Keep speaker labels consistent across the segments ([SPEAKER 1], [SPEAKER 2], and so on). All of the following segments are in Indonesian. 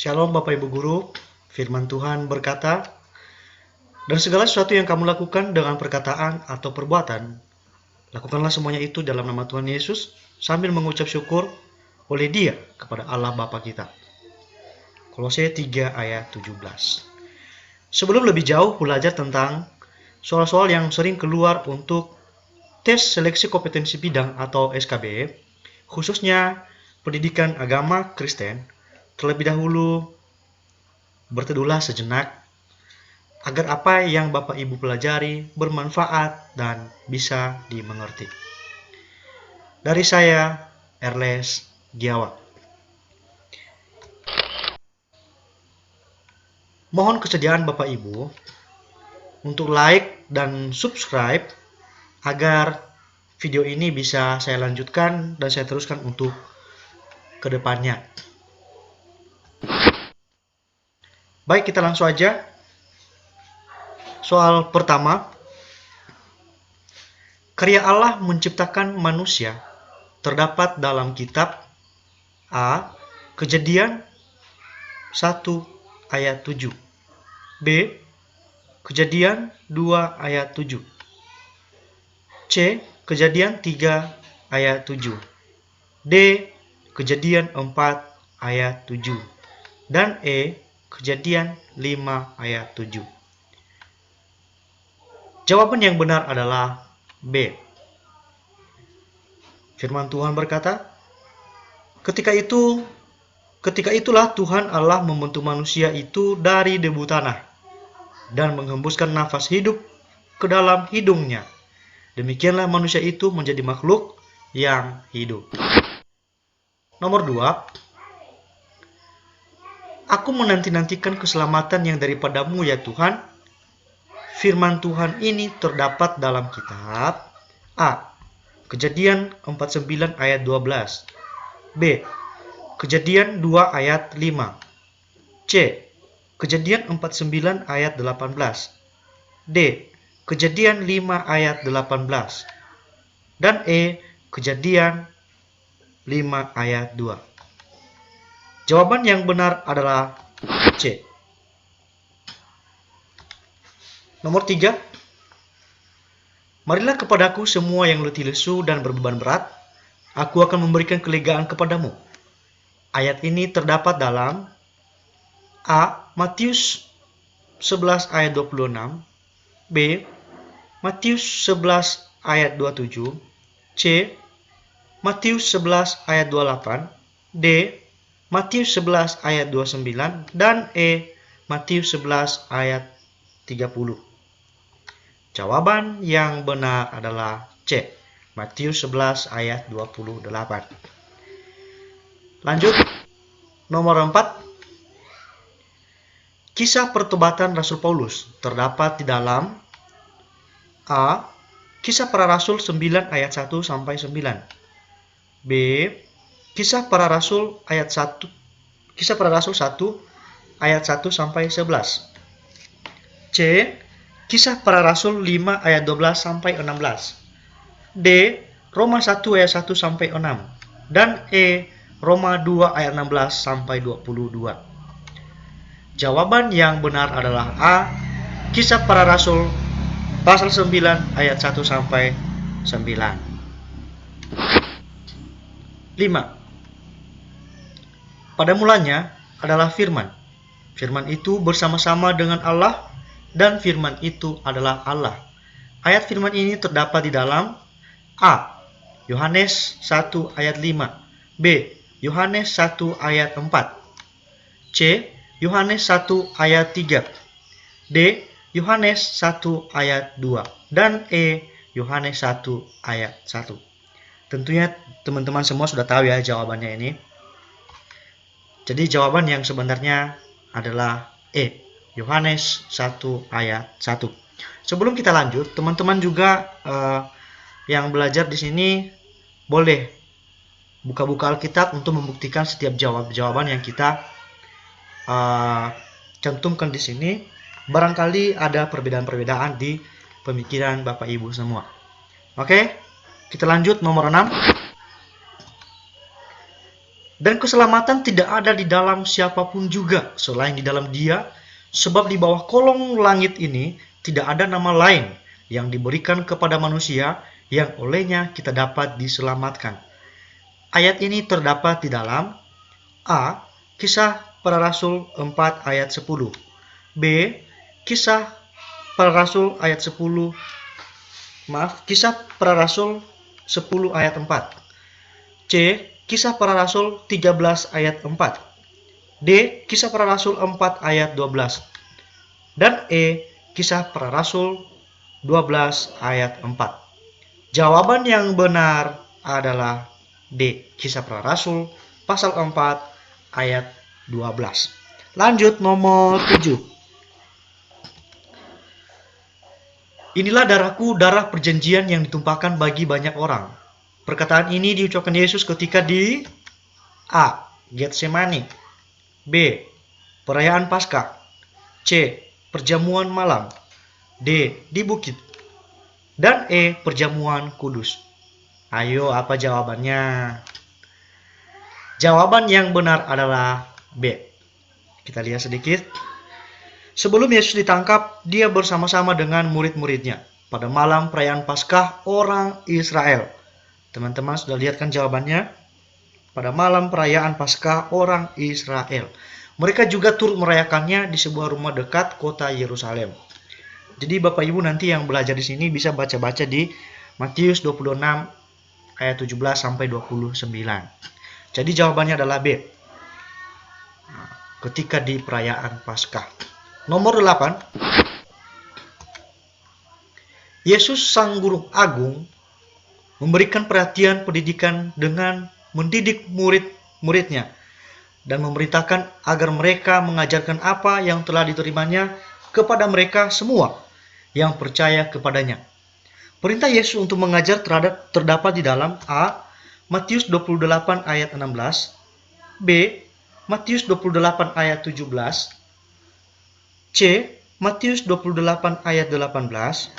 [SPEAKER 1] Shalom Bapak Ibu Guru, firman Tuhan berkata, dan segala sesuatu yang kamu lakukan dengan perkataan atau perbuatan, lakukanlah semuanya itu dalam nama Tuhan Yesus, sambil mengucap syukur oleh Dia kepada Allah Bapa kita. Kolose 3 ayat 17. Sebelum lebih jauh belajar tentang soal-soal yang sering keluar untuk tes seleksi kompetensi bidang atau SKB, khususnya pendidikan agama Kristen, terlebih dahulu berteduhlah sejenak agar apa yang Bapak Ibu pelajari bermanfaat dan bisa dimengerti. Dari saya, Erles Giawa. Mohon kesediaan Bapak Ibu untuk like dan subscribe agar video ini bisa saya lanjutkan dan saya teruskan untuk kedepannya. Baik, kita langsung aja. Soal pertama, karya Allah menciptakan manusia terdapat dalam kitab A. Kejadian 1 ayat 7. B. Kejadian 2 ayat 7. C. Kejadian 3 ayat 7. D. Kejadian 4 ayat 7. Dan E. Kejadian 5 ayat 7. Jawaban yang benar adalah B. Firman Tuhan berkata, Ketika itulah Tuhan Allah membentuk manusia itu dari debu tanah dan menghembuskan nafas hidup ke dalam hidungnya. Demikianlah manusia itu menjadi makhluk yang hidup. Nomor 2. Aku menanti-nantikan keselamatan yang daripadamu ya Tuhan. Firman Tuhan ini terdapat dalam kitab A. Kejadian 49 ayat 12. B. Kejadian 2 ayat 5. C. Kejadian 49 ayat 18. D. Kejadian 5 ayat 18. Dan E. Kejadian 5 ayat 2. Jawaban yang benar adalah C. Nomor 3. Marilah kepadaku semua yang letih lesu dan berbeban berat, aku akan memberikan kelegaan kepadamu. Ayat ini terdapat dalam A. Matius 11 ayat 26. B. Matius 11 ayat 27. C. Matius 11 ayat 28. D. Matius 11 ayat 29. Dan E. Matius 11 ayat 30. Jawaban yang benar adalah C. Matius 11 ayat 28. Lanjut. Nomor 4. Kisah pertobatan Rasul Paulus terdapat di dalam A. Kisah para Rasul 9 ayat 1 sampai 9. B. Kisah para Rasul 1 ayat 1 sampai 11. C. Kisah para Rasul 5 ayat 12 sampai 16. D. Roma 1 ayat 1 sampai 6. Dan E. Roma 2 ayat 16 sampai 22. Jawaban yang benar adalah A. Kisah para Rasul pasal 9 ayat 1 sampai 9. 5. Pada mulanya adalah firman. Firman itu bersama-sama dengan Allah dan firman itu adalah Allah. Ayat firman ini terdapat di dalam A. Yohanes 1 ayat 5. B. Yohanes 1 ayat 4. C. Yohanes 1 ayat 3. D. Yohanes 1 ayat 2. Dan E. Yohanes 1 ayat 1. Tentunya teman-teman semua sudah tahu ya jawabannya ini. Jadi jawaban yang sebenarnya adalah E. Yohanes 1 ayat 1. Sebelum kita lanjut, teman-teman juga yang belajar di sini boleh buka-buka Alkitab untuk membuktikan setiap jawaban yang kita cantumkan di sini. Barangkali ada perbedaan-perbedaan di pemikiran Bapak Ibu semua. Oke, kita lanjut nomor 6. Dan keselamatan tidak ada di dalam siapapun juga selain di dalam Dia, sebab di bawah kolong langit ini tidak ada nama lain yang diberikan kepada manusia yang olehnya kita dapat diselamatkan. Ayat ini terdapat di dalam A. Kisah Para Rasul 4 ayat 10. B. Kisah Para Rasul ayat 10. Kisah Para Rasul 10 ayat 4. C. Kisah Para Rasul 13 ayat 4. D. Kisah Para Rasul 4 ayat 12. Dan E. Kisah Para Rasul 12 ayat 4. Jawaban yang benar adalah D. Kisah Para Rasul pasal 4 ayat 12. Lanjut nomor 7. Inilah darahku, darah perjanjian yang ditumpahkan bagi banyak orang. Perkataan ini diucapkan Yesus ketika di A. Getsemani. B. Perayaan Paskah. C. Perjamuan malam. D. Di bukit. Dan E. Perjamuan kudus. Ayo, apa jawabannya? Jawaban yang benar adalah B. Kita lihat sedikit. Sebelum Yesus ditangkap, dia bersama-sama dengan murid-muridnya pada malam perayaan Paskah orang Israel. Teman-teman sudah lihat kan jawabannya? Pada malam perayaan Paskah orang Israel. Mereka juga turut merayakannya di sebuah rumah dekat kota Yerusalem. Jadi Bapak Ibu nanti yang belajar di sini bisa baca-baca di Matius 26 ayat 17 sampai 29. Jadi jawabannya adalah B. Ketika di perayaan Paskah. Nomor 8. Yesus Sang Guru Agung memberikan perhatian pendidikan dengan mendidik murid-muridnya dan memerintahkan agar mereka mengajarkan apa yang telah diterimanya kepada mereka semua yang percaya kepadanya. Perintah Yesus untuk mengajar terdapat di dalam A. Matius 28 ayat 16. B. Matius 28 ayat 17. C. Matius 28 ayat 18.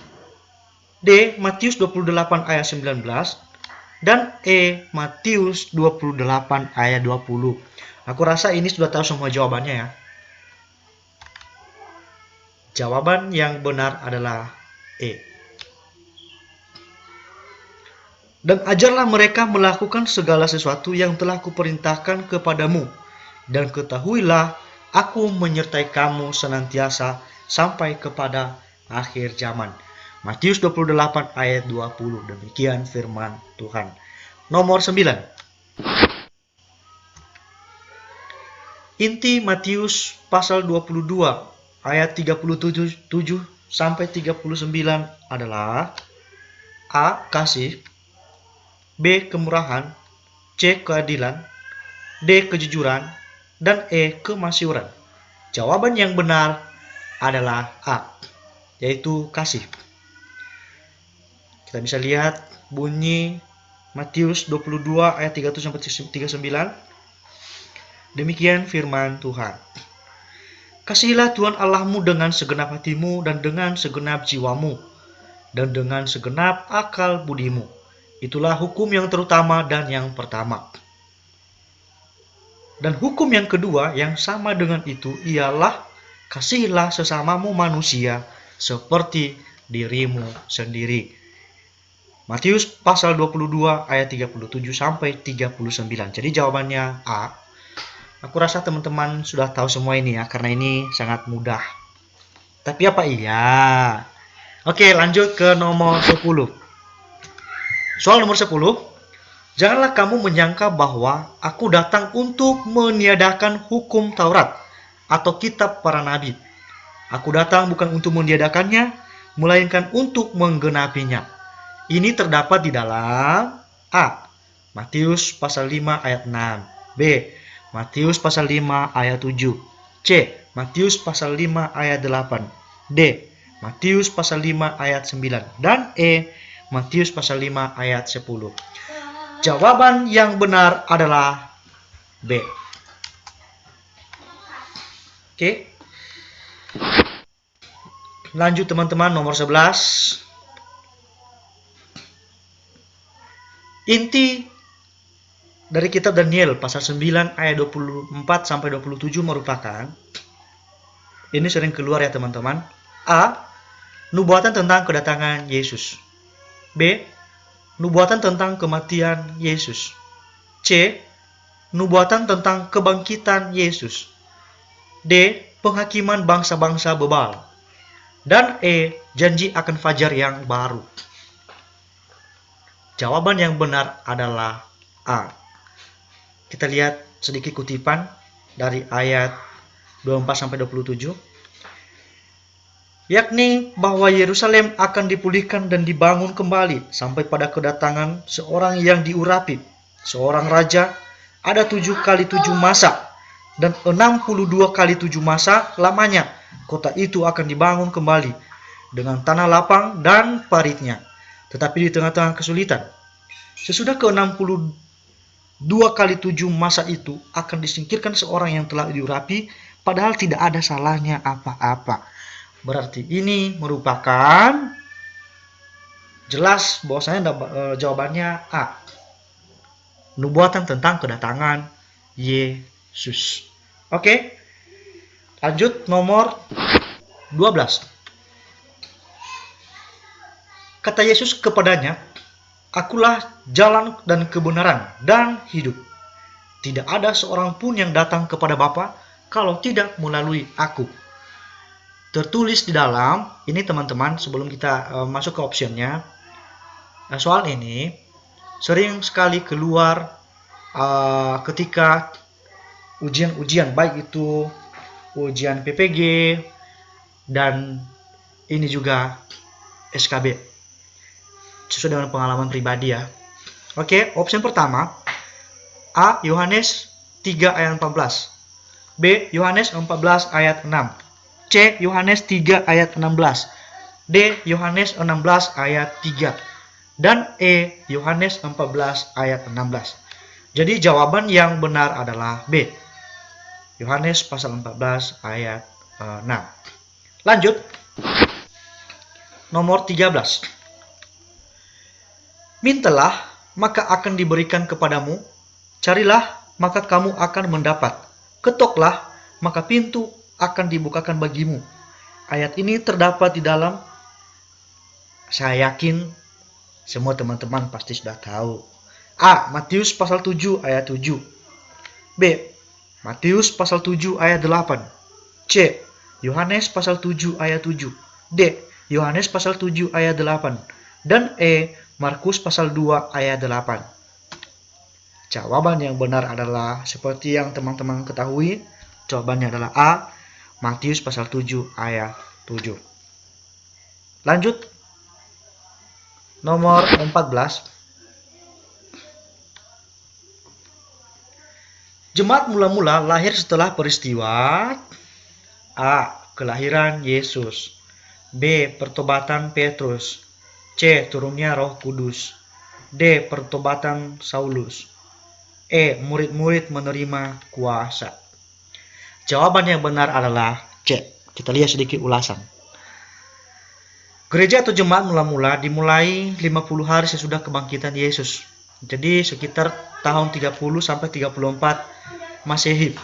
[SPEAKER 1] D. Matius 28 ayat 19. Dan E. Matius 28 ayat 20. Aku rasa ini sudah tahu semua jawabannya ya. Jawaban yang benar adalah E. Dan ajarlah mereka melakukan segala sesuatu yang telah kuperintahkan kepadamu. Dan ketahuilah, aku menyertai kamu senantiasa sampai kepada akhir zaman. Matius 28 ayat 20. Demikian firman Tuhan. Nomor 9. Inti Matius pasal 22 ayat 37 sampai 39 adalah A. Kasih, B. Kemurahan, C. Keadilan, D. Kejujuran, dan E. Kemasyuran. Jawaban yang benar adalah A, yaitu kasih. Kita bisa lihat bunyi Matius 22 ayat 37 sampai 39. Demikian firman Tuhan. Kasihilah Tuhan Allahmu dengan segenap hatimu dan dengan segenap jiwamu dan dengan segenap akal budimu. Itulah hukum yang terutama dan yang pertama. Dan hukum yang kedua yang sama dengan itu ialah kasihilah sesamamu manusia seperti dirimu sendiri. Matius pasal 22 ayat 37 sampai 39. Jadi jawabannya A. Aku rasa teman-teman sudah tahu semua ini ya, karena ini sangat mudah. Tapi apa iya? Oke, lanjut ke nomor 10. Soal nomor 10. Janganlah kamu menyangka bahwa aku datang untuk meniadakan hukum Taurat atau kitab para nabi. Aku datang bukan untuk meniadakannya, melainkan untuk menggenapinya. Ini terdapat di dalam A. Matius pasal 5 ayat 6. B. Matius pasal 5 ayat 7. C. Matius pasal 5 ayat 8. D. Matius pasal 5 ayat 9. Dan E. Matius pasal 5 ayat 10. Jawaban yang benar adalah B. Oke. Lanjut teman-teman, nomor 11. Inti dari kitab Daniel pasal 9 ayat 24 sampai 27 merupakan, ini sering keluar ya teman-teman. A. Nubuatan tentang kedatangan Yesus. B. Nubuatan tentang kematian Yesus. C. Nubuatan tentang kebangkitan Yesus. D. Penghakiman bangsa-bangsa bebal. Dan E. Janji akan fajar yang baru. Jawaban yang benar adalah A. Kita lihat sedikit kutipan dari ayat 24-27. Yakni bahwa Yerusalem akan dipulihkan dan dibangun kembali sampai pada kedatangan seorang yang diurapi, seorang raja, ada 7 kali 7 masa, dan 62 kali 7 masa lamanya. Kota itu akan dibangun kembali dengan tanah lapang dan paritnya, tetapi di tengah-tengah kesulitan. Sesudah ke-62 kali 7 masa itu akan disingkirkan seorang yang telah diurapi, padahal tidak ada salahnya apa-apa. Berarti ini merupakan jelas bahwasanya jawabannya A. Nubuatan tentang kedatangan Yesus. Oke. Lanjut nomor 12. Kata Yesus kepadanya, "Akulah jalan dan kebenaran dan hidup. Tidak ada seorang pun yang datang kepada Bapa kalau tidak melalui aku." Tertulis di dalam, ini teman-teman sebelum kita masuk ke optionnya, soal ini sering sekali keluar ketika ujian-ujian, baik itu ujian PPG dan ini juga SKB, sesuai dengan pengalaman pribadi ya. Oke, option pertama, A. Yohanes 3 ayat 14, B. Yohanes 14 ayat 6, C. Yohanes 3 ayat 16, D. Yohanes 16 ayat 3, dan E. Yohanes 14 ayat 16. Jadi jawaban yang benar adalah B. Yohanes pasal 14 ayat 6. Lanjut. Nomor 13. Mintalah, maka akan diberikan kepadamu. Carilah, maka kamu akan mendapat. Ketoklah, maka pintu akan dibukakan bagimu. Ayat ini terdapat di dalam, saya yakin semua teman-teman pasti sudah tahu. A. Matius pasal 7 ayat 7. B. Matius pasal 7 ayat 8. C. Yohanes pasal 7 ayat 7. D. Yohanes pasal 7 ayat 8. Dan E. Markus pasal 2 ayat 8. Jawaban yang benar adalah seperti yang teman-teman ketahui. Jawabannya adalah A. Matius pasal 7 ayat 7. Lanjut. Nomor 14. Jemaat mula-mula lahir setelah peristiwa A. Kelahiran Yesus, B. Pertobatan Petrus, C. Turunnya Roh Kudus, D. Pertobatan Saulus, E. Murid-murid menerima kuasa. Jawaban yang benar adalah C. Kita lihat sedikit ulasan. Gereja atau jemaat mula-mula dimulai 50 hari sesudah kebangkitan Yesus. Jadi sekitar tahun 30 sampai 34 Masehi.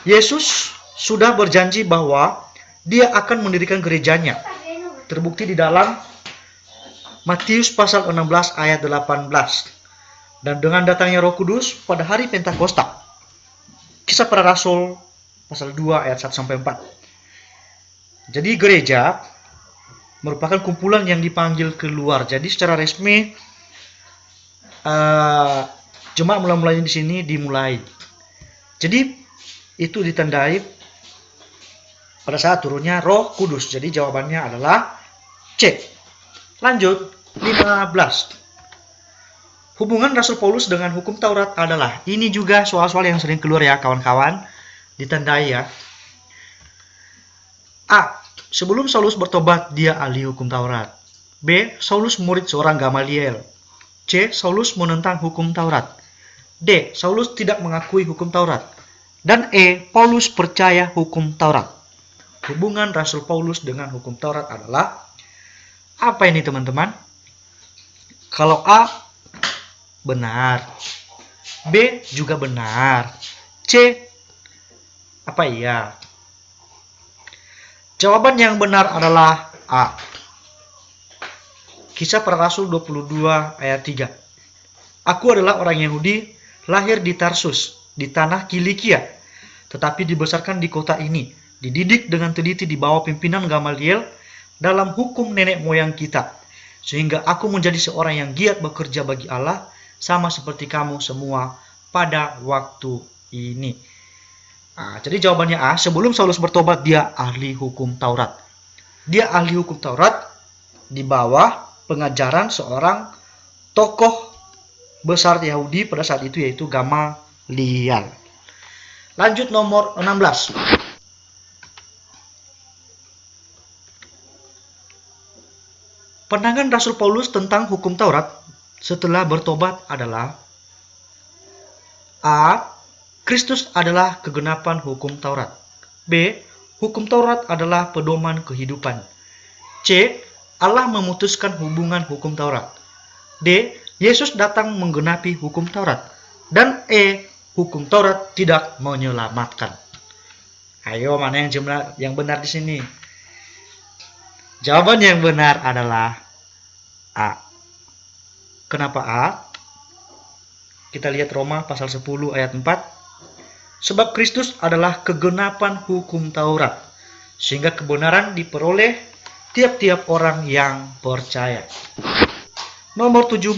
[SPEAKER 1] Yesus sudah berjanji bahwa dia akan mendirikan gerejanya. Terbukti di dalam Matius pasal 16 ayat 18. Dan dengan datangnya Roh Kudus pada hari Pentakosta. Kisah Para Rasul pasal 2 ayat 1 sampai 4. Jadi gereja merupakan kumpulan yang dipanggil keluar. Jadi secara resmi jemaat mula-mulanya di sini dimulai. Jadi itu ditandai pada saat turunnya Roh Kudus. Jadi jawabannya adalah C. Lanjut, 15. Hubungan Rasul Paulus dengan hukum Taurat adalah, ini juga soal-soal yang sering keluar ya kawan-kawan, ditandai ya. A. Sebelum Saulus bertobat, dia ahli hukum Taurat. B. Saulus murid seorang Gamaliel. C. Saulus menentang hukum Taurat. D. Saulus tidak mengakui hukum Taurat. Dan E. Paulus percaya hukum Taurat. Hubungan Rasul Paulus dengan hukum Taurat adalah apa ini teman-teman? Kalau A, benar. B juga benar. C apa iya? Jawaban yang benar adalah A. Kisah Para Rasul 22 ayat 3. Aku adalah orang Yahudi, lahir di Tarsus, di tanah Kilikia, tetapi dibesarkan di kota ini, dididik dengan teliti di bawah pimpinan Gamaliel dalam hukum nenek moyang kita, sehingga aku menjadi seorang yang giat bekerja bagi Allah, sama seperti kamu semua pada waktu ini. Nah, jadi jawabannya A. Sebelum Saulus bertobat, dia ahli hukum Taurat. Dia ahli hukum Taurat di bawah pengajaran seorang tokoh besar Yahudi pada saat itu, yaitu Gamaliel. Lanjut nomor 16. Pandangan Rasul Paulus tentang hukum Taurat setelah bertobat adalah A. Kristus adalah kegenapan hukum Taurat. B. Hukum Taurat adalah pedoman kehidupan. C. Allah memutuskan hubungan hukum Taurat. D. Yesus datang menggenapi hukum Taurat. Dan E. Hukum Taurat tidak menyelamatkan. Ayo, mana yang benar di sini? Jawaban yang benar adalah A. Kenapa A? Kita lihat Roma pasal 10 ayat 4. Sebab Kristus adalah kegenapan hukum Taurat, sehingga kebenaran diperoleh tiap-tiap orang yang percaya. Nomor 17.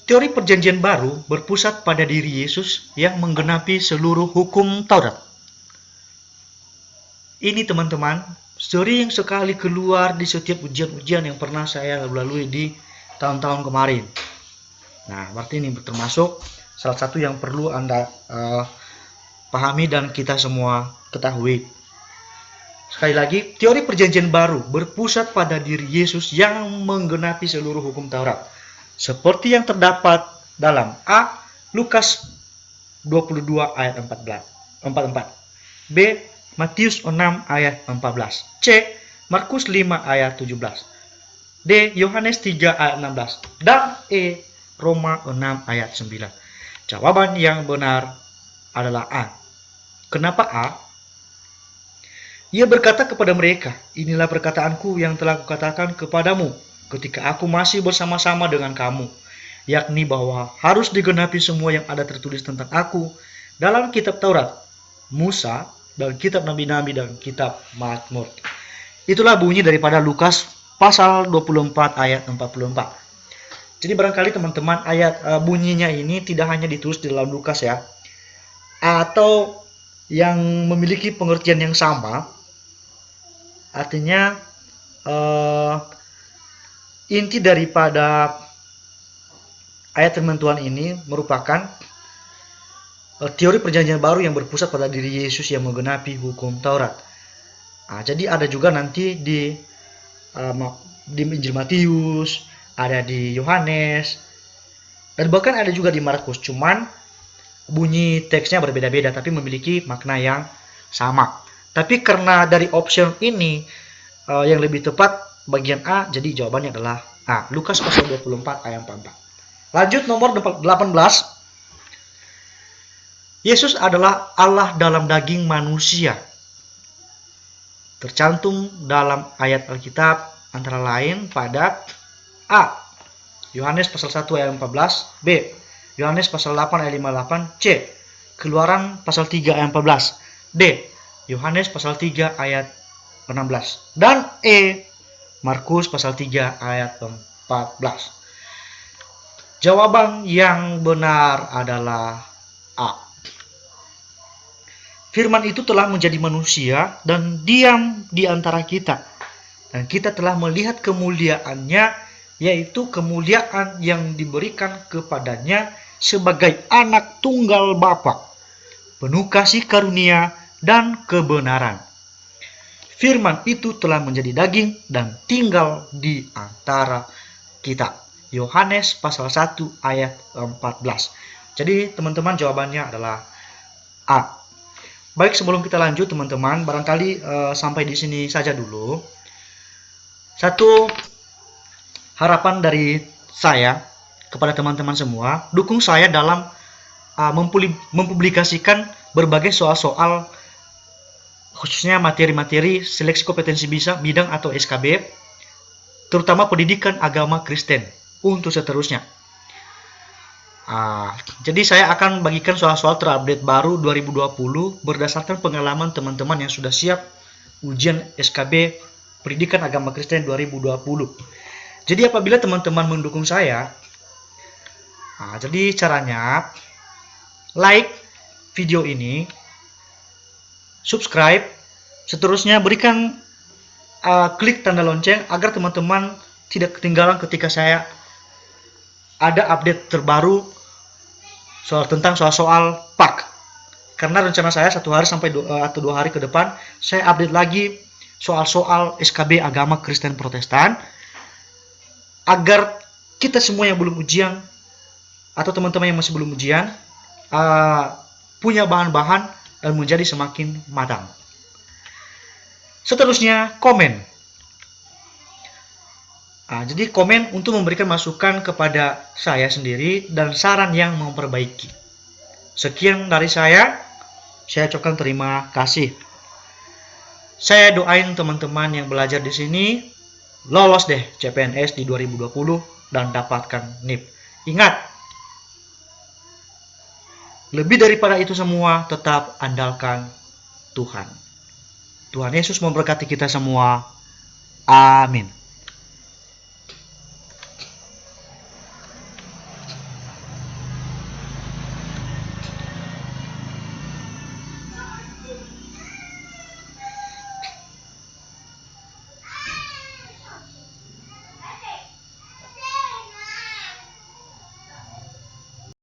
[SPEAKER 1] Teori perjanjian baru berpusat pada diri Yesus yang menggenapi seluruh hukum Taurat. Ini teman-teman, sering sekali keluar di setiap ujian-ujian yang pernah saya lalui di tahun-tahun kemarin. Nah, berarti ini termasuk salah satu yang perlu Anda pahami dan kita semua ketahui. Sekali lagi, teori perjanjian baru berpusat pada diri Yesus yang menggenapi seluruh hukum Taurat, seperti yang terdapat dalam A. Lukas 22 ayat 44, B. Matius 6 ayat 14, C. Markus 5 ayat 17, D. Yohanes 3 ayat 16, dan E. Roma 6 ayat 9. Jawaban yang benar adalah A. Kenapa A? Ia berkata kepada mereka, inilah perkataanku yang telah kukatakan kepadamu ketika aku masih bersama-sama dengan kamu, yakni bahwa harus digenapi semua yang ada tertulis tentang aku dalam kitab Taurat, Musa, dan kitab Nabi-Nabi, dan kitab Mazmur. Itulah bunyi daripada Lukas pasal 24 ayat 44. Jadi barangkali teman-teman ayat bunyinya ini tidak hanya ditulis di dalam Lukas ya, atau yang memiliki pengertian yang sama. Artinya inti daripada ayat firman Tuhan ini merupakan teori perjanjian baru yang berpusat pada diri Yesus yang menggenapi hukum Taurat. Nah, jadi ada juga nanti di Injil Matius, ada di Yohanes, dan bahkan ada juga di Markus. Cuman bunyi teksnya berbeda-beda tapi memiliki makna yang sama. Tapi karena dari option ini yang lebih tepat bagian A, jadi jawabannya adalah A. Lukas pasal 24 ayat 44. Lanjut nomor 18. Yesus adalah Allah dalam daging manusia. Tercantum dalam ayat Alkitab antara lain pada A. Yohanes pasal 1 ayat 14, B. Yohanes pasal 8 ayat 58, C. Keluaran pasal 3 ayat 14, D. Yohanes pasal 3 ayat 16, dan E. Markus pasal 3 ayat 14. Jawaban yang benar adalah A. Firman itu telah menjadi manusia dan diam di antara kita, dan kita telah melihat kemuliaannya, yaitu kemuliaan yang diberikan kepadanya sebagai anak tunggal Bapa, penuh kasih karunia dan kebenaran. Firman itu telah menjadi daging dan tinggal di antara kita. Yohanes pasal 1 ayat 14. Jadi teman-teman jawabannya adalah A. Baik, sebelum kita lanjut teman-teman, barangkali sampai di sini saja dulu. Satu harapan dari saya, kepada teman-teman semua, dukung saya dalam mempublikasikan berbagai soal-soal, khususnya materi-materi seleksi kompetensi bidang atau SKB, terutama pendidikan agama Kristen, untuk seterusnya. Jadi saya akan bagikan soal-soal terupdate baru 2020 berdasarkan pengalaman teman-teman yang sudah siap ujian SKB Pendidikan Agama Kristen 2020. Jadi apabila teman-teman mendukung saya, jadi caranya like video ini, subscribe, seterusnya berikan klik tanda lonceng agar teman-teman tidak ketinggalan ketika saya ada update terbaru tentang soal-soal PAK. Karena rencana saya 1 hari sampai 2 hari ke depan saya update lagi soal-soal SKB Agama Kristen Protestan, agar kita semua yang belum ujian atau teman-teman yang masih belum ujian punya bahan-bahan dan menjadi semakin matang. Seterusnya, komen. Jadi komen untuk memberikan masukan kepada saya sendiri dan saran yang memperbaiki. Sekian dari saya ucapkan terima kasih. Saya doain teman-teman yang belajar di sini lolos deh CPNS di 2020 dan dapatkan NIP. Ingat, lebih daripada itu semua, tetap andalkan Tuhan. Tuhan Yesus memberkati kita semua. Amin.